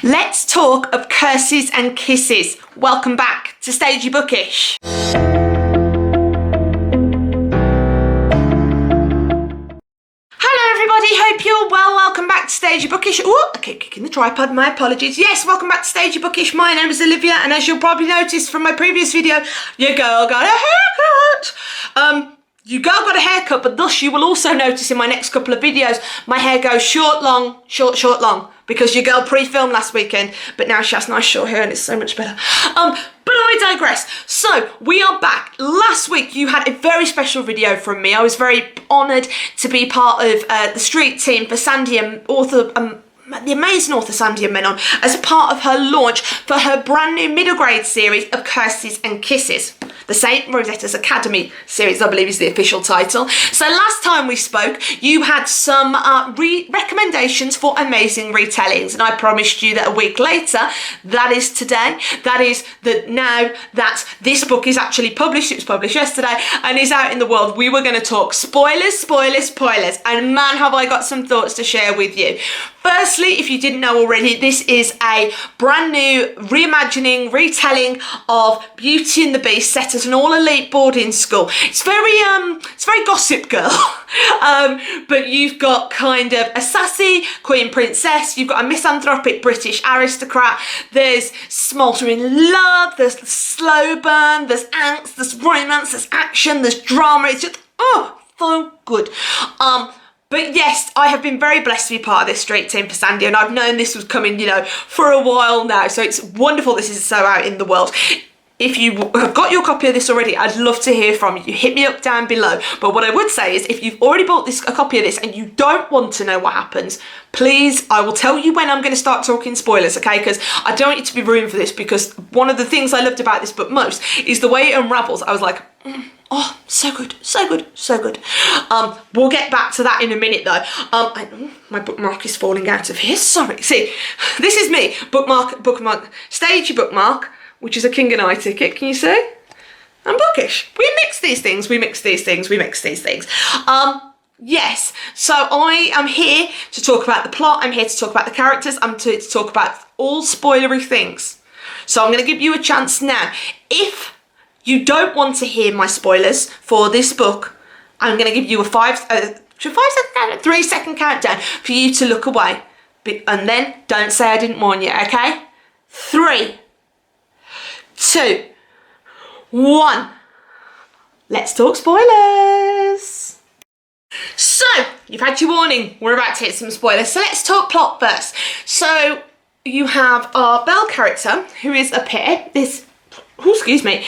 Let's talk of curses and kisses. Welcome back to Stagey Bookish. Hello everybody, hope you're well. Welcome back to Stagey Bookish. Oh, I keep kicking the tripod, my apologies. Yes, welcome back to Stagey Bookish. My name is Olivia, and as you'll probably notice from my previous video, your girl got a haircut. Your girl got a haircut, but thus you will also notice in my next couple of videos, my hair goes short, long, short, short, long, because your girl pre-filmed last weekend, but now she has nice short hair and it's so much better. But I digress. So, we are back. Last week, you had a very special video from me. I was very honoured to be part of the street team for Sandhya, the amazing author Sandhya Menon, as a part of her launch for her brand new middle grade series of Curses and Kisses. The St. Rosetta's Academy series, I believe, is the official title. So last time we spoke, you had some recommendations for amazing retellings, and I promised you that a week later, that is today, that is that now that this book is actually published, it was published yesterday, and is out in the world, we were going to talk spoilers, and man, have I got some thoughts to share with you. Firstly, if you didn't know already, this is a brand new reimagining, retelling of Beauty and the Beast set at an all-elite boarding school. It's very Gossip Girl, but you've got kind of a sassy Queen Princess, you've got a misanthropic British aristocrat, there's smoldering love, there's slow burn, there's angst, there's romance, there's action, there's drama. It's just, oh, so good. But yes, I have been very blessed to be part of this street team for Sandhya, and I've known this was coming, you know, for a while now. So it's wonderful this is so out in the world. If you have got your copy of this already, I'd love to hear from you. Hit me up down below. But what I would say is, if you've already bought a copy of this and you don't want to know what happens, please, I will tell you when I'm going to start talking spoilers, okay? Because I don't want you to be ruined for this, because one of the things I loved about this book most is the way it unravels. I was like, oh, so good, so good, so good. We'll get back to that in a minute though. My bookmark is falling out of here, sorry. See, this is me, bookmark, stagey bookmark, which is a King and I ticket, can you see? I'm bookish. We mix these things, we mix these things, we mix these things. Yes, so I am here to talk about the plot, I'm here to talk about the characters, I'm here to talk about all spoilery things. So I'm going to give you a chance now. If you don't want to hear my spoilers for this book, I'm going to give you a 3-second countdown for you to look away. And then don't say I didn't warn you, okay? 3, 2, 1. Let's talk spoilers. So, you've had your warning. We're about to hit some spoilers. So let's talk plot first. So, you have our Belle character, who is a pair. This, oh, excuse me,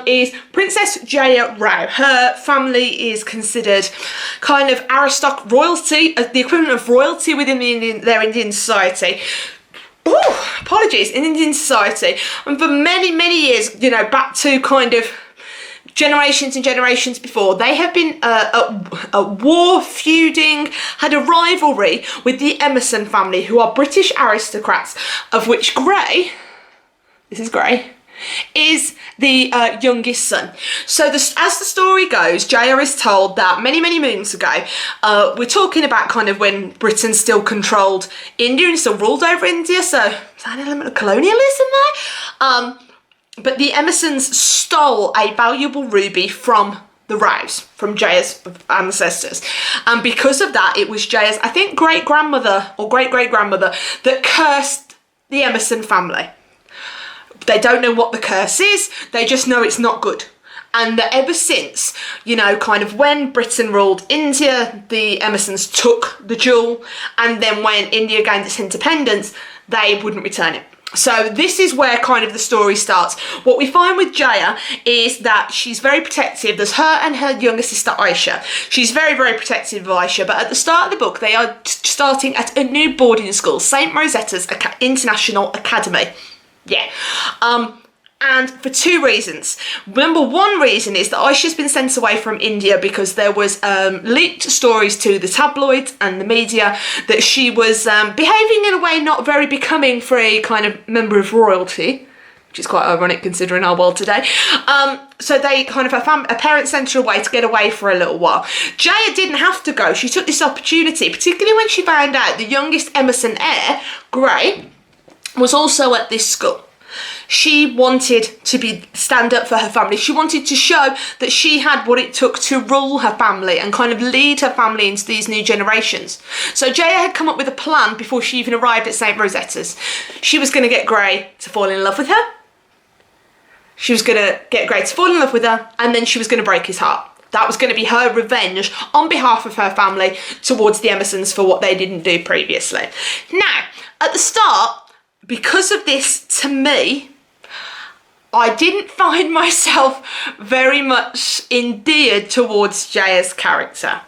is Princess Jaya Rao. Her family is considered kind of royalty, the equivalent of royalty within their Indian society. Oh, apologies, in Indian society. And for many, many years, you know, back to kind of generations and generations before, they have been at war, feuding, had a rivalry with the Emerson family, who are British aristocrats, of which Grey, this is Grey, is the youngest son. So as the story goes, Jaya is told that many, many moons ago, we're talking about kind of when Britain still controlled India and still ruled over India, so is that an element of colonialism there? But the Emersons stole a valuable ruby from the Raos, from Jaya's ancestors. And because of that, it was Jaya's, I think, great-grandmother or great-great-grandmother that cursed the Emerson family. They don't know what the curse is, they just know it's not good. And that ever since, you know, kind of when Britain ruled India, the Emersons took the jewel, and then when India gained its independence, they wouldn't return it. So this is where kind of the story starts. What we find with Jaya is that she's very protective. There's her and her younger sister Aisha. She's very, very protective of Aisha, but at the start of the book, they are starting at a new boarding school, St. Rosetta's International Academy. Yeah, and for 2 reasons. Number 1 reason is that Aisha's been sent away from India because there was leaked stories to the tabloids and the media that she was behaving in a way not very becoming for a kind of member of royalty, which is quite ironic considering our world today. So they kind of, her parents sent her away to get away for a little while. Jaya didn't have to go. She took this opportunity, particularly when she found out the youngest Emerson heir, Grey, was also at this school. She wanted to stand up for her family. She wanted to show that she had what it took to rule her family and kind of lead her family into these new generations. So Jaya had come up with a plan before she even arrived at St. Rosetta's. She was going to get Grey to fall in love with her. She was going to get Grey to fall in love with her, and then she was going to break his heart. That was going to be her revenge on behalf of her family towards the Emersons for what they didn't do previously. Now, at the start, because of this, to me, I didn't find myself very much endeared towards Jaya's character.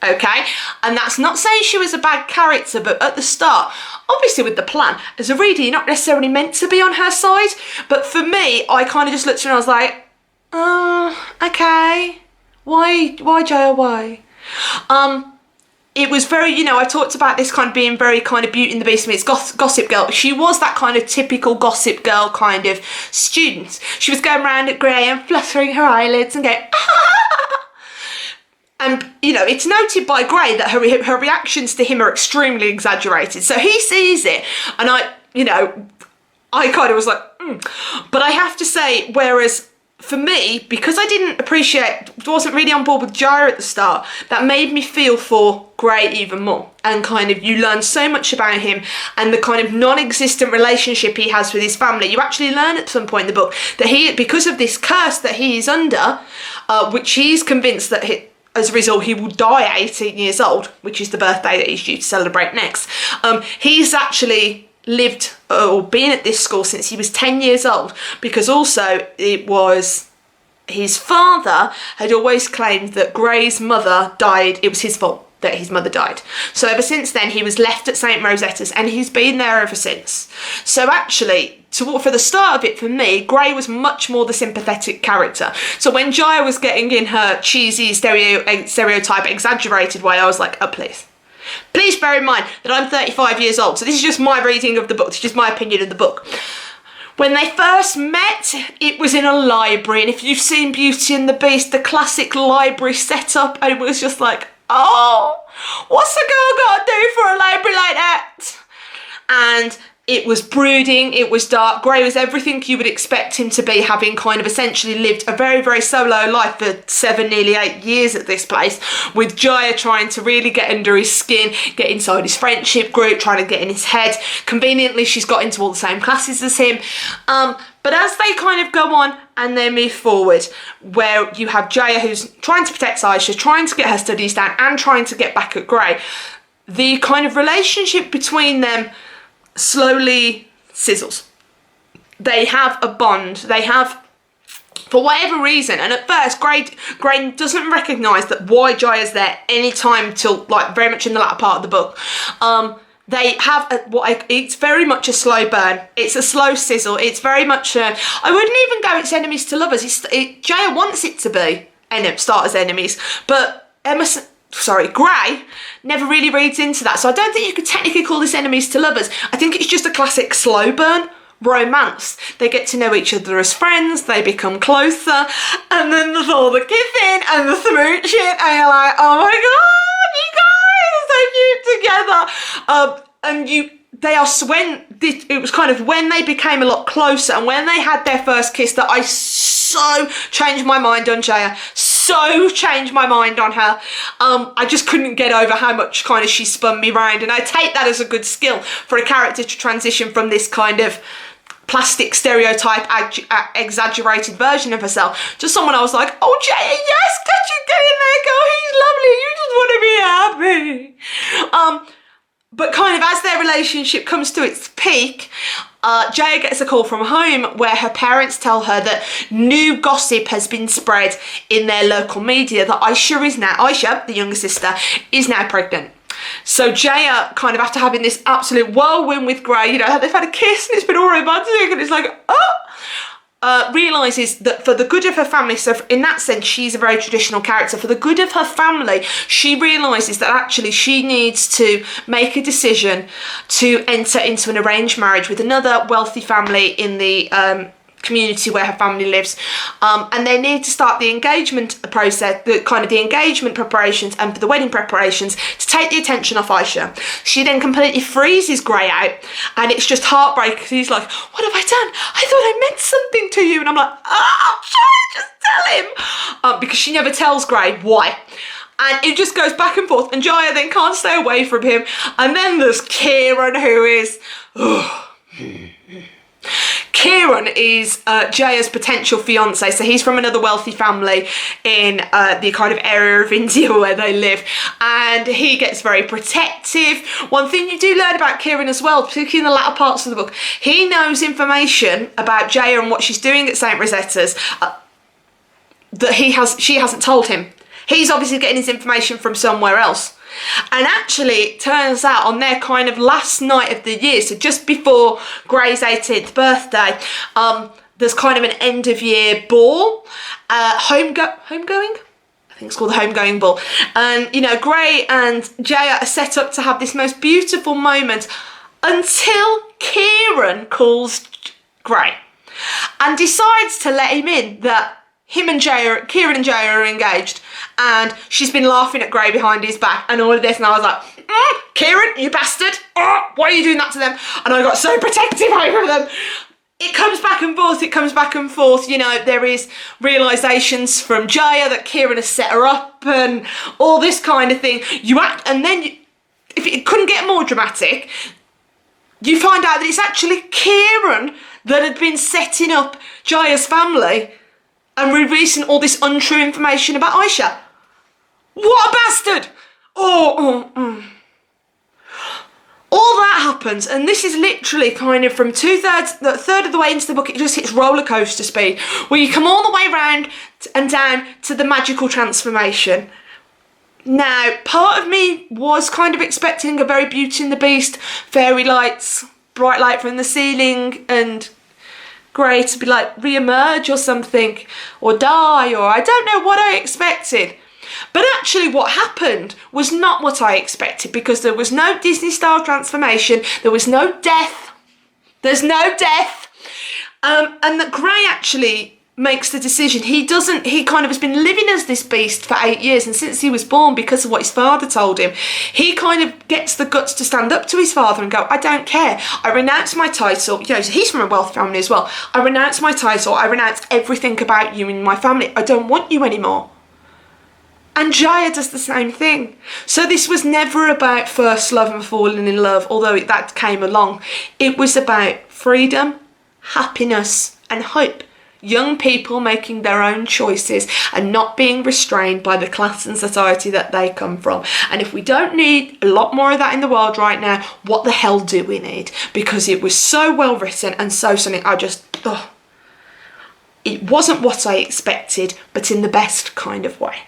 Okay? And that's not saying she was a bad character, but at the start, obviously with the plan, as a reader, you're not necessarily meant to be on her side. But for me, I kind of just looked at her and I was like, okay. Why Jaya, why? It was very, you know, I talked about this kind of being very kind of Beauty and the Beast meets Gossip Girl. She was that kind of typical Gossip Girl kind of student. She was going around at Grey and fluttering her eyelids and going, ah! And, you know, it's noted by Grey that her reactions to him are extremely exaggerated. So he sees it, and I kind of was like, But I have to say, whereas for me, because I wasn't really on board with Jaya at the start, that made me feel for Grey even more. And kind of, you learn so much about him and the kind of non-existent relationship he has with his family. You actually learn at some point in the book that because of this curse that he is under, which he's convinced that as a result, he will die at 18 years old, which is the birthday that he's due to celebrate next. He's actually lived or been at this school since he was 10 years old, because also it was his father had always claimed that Grey's mother died. It was his fault that his mother died. So ever since then, he was left at St. Rosetta's, and he's been there ever since. So actually, for the start of it, for me, Grey was much more the sympathetic character. So when Jaya was getting in her cheesy stereotype exaggerated way, I was like, oh, please. Please bear in mind that I'm 35 years old, so this is just my reading of the book, this is just my opinion of the book. When they first met, it was in a library, and if you've seen Beauty and the Beast, the classic library setup, and it was just like, oh, what's a girl got to do for a library like that? And it was brooding, it was dark. Grey was everything you would expect him to be, having kind of essentially lived a very, very solo life for 7, nearly 8 years at this place, with Jaya trying to really get under his skin, get inside his friendship group, trying to get in his head. Conveniently, she's got into all the same classes as him. But as they kind of go on and they move forward, where you have Jaya who's trying to protect Aisha, trying to get her studies down, and trying to get back at Grey, the kind of relationship between them slowly sizzles. They have a bond. They have, for whatever reason, and at first Grey doesn't recognise that why Jaya's there any time till like very much in the latter part of the book. They have it's very much a slow burn. It's a slow sizzle. It's very much I wouldn't even go it's enemies to lovers. Jaya wants it to be start as enemies, but Grey never really reads into that. So I don't think you could technically call this enemies to lovers. I think it's just a classic slow burn romance. They get to know each other as friends, they become closer, and then there's all the kissing and the smooching, and you're like, oh my god, you guys are so cute together. It was kind of when they became a lot closer and when they had their first kiss that I so changed my mind on Jaya. So changed my mind on her. I just couldn't get over how much kind of she spun me round, and I take that as a good skill for a character to transition from this kind of plastic stereotype exaggerated version of herself to someone I was like, oh Jaya, yes, can't you get in there, girl, he's lovely, you just want to be happy. But kind of as their relationship comes to its peak, Jaya gets a call from home where her parents tell her that new gossip has been spread in their local media that Aisha, the younger sister, is now pregnant. So Jaya, kind of after having this absolute whirlwind with Grey, you know, they've had a kiss and it's been all romantic and it's like, realises that for the good of her family, so in that sense she's a very traditional character, for the good of her family she realises that actually she needs to make a decision to enter into an arranged marriage with another wealthy family in the community where her family lives, and they need to start the engagement process, the engagement preparations and the wedding preparations to take the attention off Aisha. She then completely freezes Grey out, and it's just heartbreak. He's like, what have I done? I thought I meant something to you. And I'm like, I'm trying to just tell him, because she never tells Grey why. And it just goes back and forth, and Jaya then can't stay away from him. And then there's Kieran, who is Kieran is Jaya's potential fiance, so he's from another wealthy family in the kind of area of India where they live, and he gets very protective. One thing you do learn about Kieran as well, particularly in the latter parts of the book, he knows information about Jaya and what she's doing at St. Rosetta's that she hasn't told him. He's obviously getting his information from somewhere else. And actually, it turns out on their kind of last night of the year, so just before Grey's 18th birthday, there's kind of an end of year ball, homegoing? I think it's called the homegoing ball. And, you know, Grey and Jaya are set up to have this most beautiful moment until Kieran calls Grey and decides to let him in that Kieran and Jaya are engaged, and she's been laughing at Grey behind his back and all of this, and I was like, Kieran, you bastard, why are you doing that to them? And I got so protective over them. It comes back and forth, you know, there is realisations from Jaya that Kieran has set her up and all this kind of thing. And then, if it couldn't get more dramatic, you find out that it's actually Kieran that had been setting up Jaya's family and releasing all this untrue information about Aisha. What a bastard! All that happens, and this is literally kind of from the third of the way into the book, it just hits roller coaster speed, where you come all the way round and down to the magical transformation. Now, part of me was kind of expecting a very Beauty and the Beast, fairy lights, bright light from the ceiling, and Grey to be like re-emerge or something, or die, or I don't know what I expected. But actually what happened was not what I expected, because there was no Disney style transformation, there was no death, there's no death, and that Grey actually makes the decision. He kind of has been living as this beast for 8 years, and since he was born, because of what his father told him, he kind of gets the guts to stand up to his father and go, I don't care, I renounce my title. You know, he's from a wealthy family as well. I renounce my title, I renounce everything about you in my family, I don't want you anymore. And Jaya does the same thing. So this was never about first love and falling in love, although that came along. It was about freedom, happiness and hope. Young people making their own choices and not being restrained by the class and society that they come from. And if we don't need a lot more of that in the world right now, what the hell do we need? Because it was so well written and so something it wasn't what I expected, but in the best kind of way.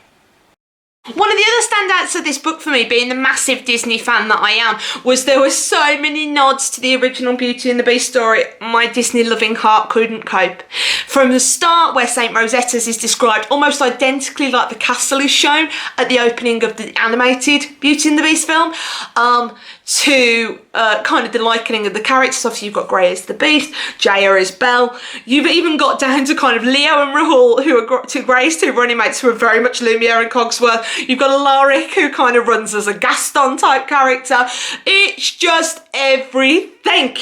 One of the other standouts of this book for me, being the massive Disney fan that I am, was there were so many nods to the original Beauty and the Beast story. My Disney loving heart couldn't cope. From the start, where St. Rosetta's is described almost identically like the castle is shown at the opening of the animated Beauty and the Beast film, to kind of the likening of the characters. Obviously you've got Grey as the Beast, Jaya as Belle. You've even got down to kind of Leo and Rahul, who are Grey's two running mates, who are very much Lumiere and Cogsworth. You've got Alaric, who kind of runs as a Gaston type character. It's just everything.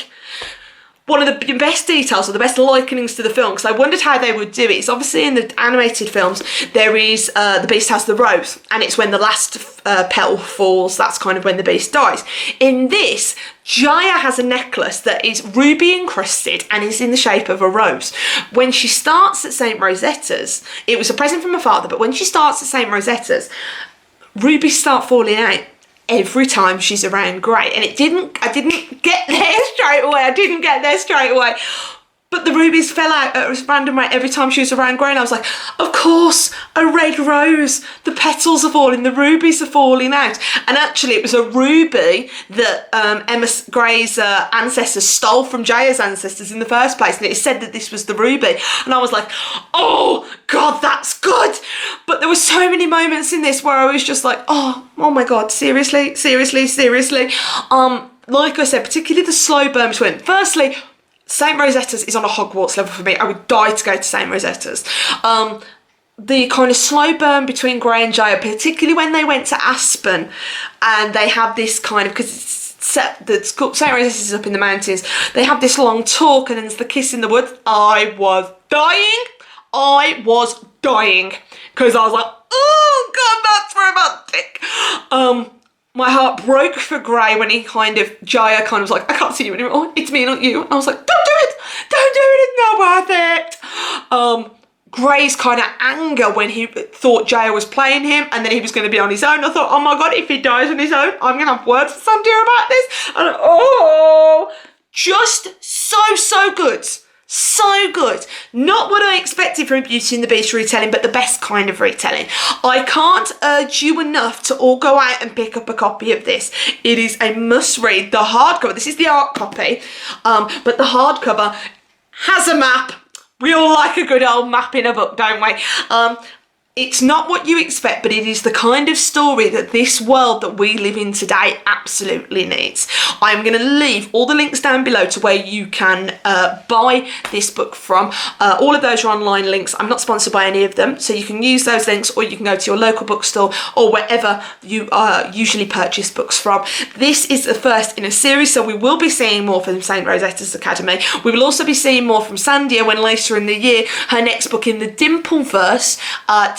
One of the best details or the best likenings to the film, because I wondered how they would do it. It's obviously in the animated films, there is, the Beast has the rose, and it's when the last petal falls, that's kind of when the Beast dies. In this, Jaya has a necklace that is ruby encrusted and is in the shape of a rose. When she starts at St. Rosetta's, it was a present from her father, but when she starts at St. Rosetta's, rubies start falling out every time she's around Grey, and I didn't get there straight away, but the rubies fell out at a random rate every time she was around Grey, and I was like, of course, a red rose, the petals are falling, the rubies are falling out. And actually it was a ruby that Grey's ancestors stole from Jaya's ancestors in the first place, and it said that this was the ruby, and I was like, oh god, that's good. But there were so many moments in this where I was just like, oh my god, seriously. Like I said, particularly the slow burn between, firstly, St. Rosetta's is on a Hogwarts level for me. I would die to go to St. Rosetta's. The kind of slow burn between Grey and Jaya, particularly when they went to Aspen, and they have this kind of, because it's set, the St. Rosetta's is up in the mountains, they have this long talk, and then there's the kiss in the woods. I was dying, because I was like, oh god, that's romantic. My heart broke for Grey when he Jaya kind of was like, I can't see you anymore, it's me, not you. And I was like, don't do it, it's not worth it. Grey's kind of anger when he thought Jaya was playing him and then he was going to be on his own. I thought, oh my god, if he dies on his own, I'm going to have words with Sandhya about this. And just so good. So good. Not what I expected from Beauty and the Beast retelling, but the best kind of retelling. I can't urge you enough to all go out and pick up a copy of this. It is a must read. The hardcover, this is the art copy, but the hardcover has a map. We all like a good old map in a book, don't we? It's not what you expect, but it is the kind of story that this world that we live in today absolutely needs. I'm going to leave all the links down below to where you can buy this book from. All of those are online links. I'm not sponsored by any of them, so you can use those links, or you can go to your local bookstore or wherever you usually purchase books from. This is the first in a series, so we will be seeing more from St. Rosetta's Academy. We will also be seeing more from Sandhya when later in the year her next book in the Dimpleverse,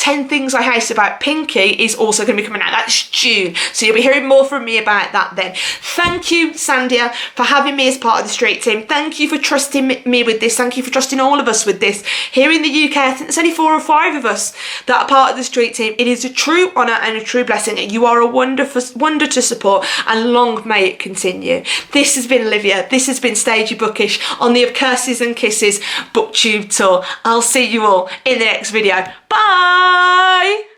10 Things I Hate About Pinky, is also going to be coming out. That's June, so you'll be hearing more from me about that then. Thank you, Sandhya, for having me as part of the street team. Thank you for trusting me with this. Thank you for trusting all of us with this. Here in the UK, I think there's only 4 or 5 of us that are part of the street team. It is a true honour and a true blessing. You are a wonder to support, and long may it continue. This has been Olivia. This has been Stagey Bookish on the Of Curses and Kisses BookTube tour. I'll see you all in the next video. Bye!